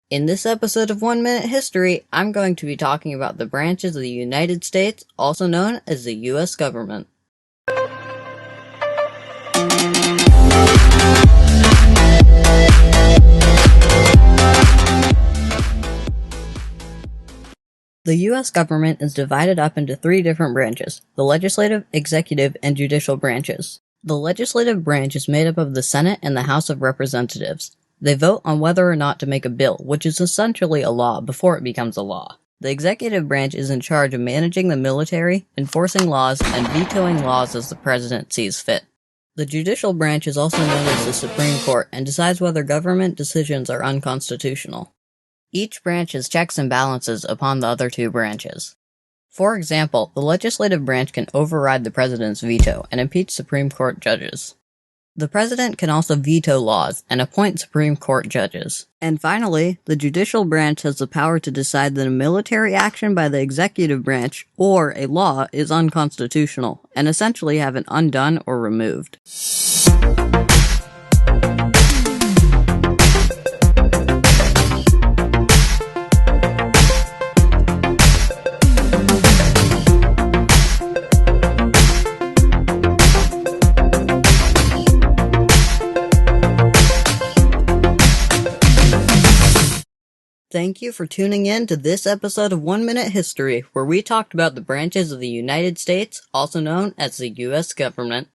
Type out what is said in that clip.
In this episode of 1 Minute History, I'm going to be talking about the branches of the United States, also known as the U.S. government. The U.S. government is divided up into three different branches: the legislative, executive, and judicial branches. The legislative branch is made up of the Senate and the House of Representatives. They vote on whether or not to make a bill, which is essentially a law before it becomes a law. The executive branch is in charge of managing the military, enforcing laws, and vetoing laws as the president sees fit. The judicial branch is also known as the Supreme Court and decides whether government decisions are unconstitutional. Each branch has checks and balances upon the other two branches. For example, the legislative branch can override the president's veto and impeach Supreme Court judges. The president can also veto laws and appoint Supreme Court judges. And finally, the judicial branch has the power to decide that a military action by the executive branch or a law is unconstitutional, and essentially have it undone or removed. Thank you for tuning in to this episode of 1 Minute History, where we talked about the branches of the United States, also known as the U.S. government.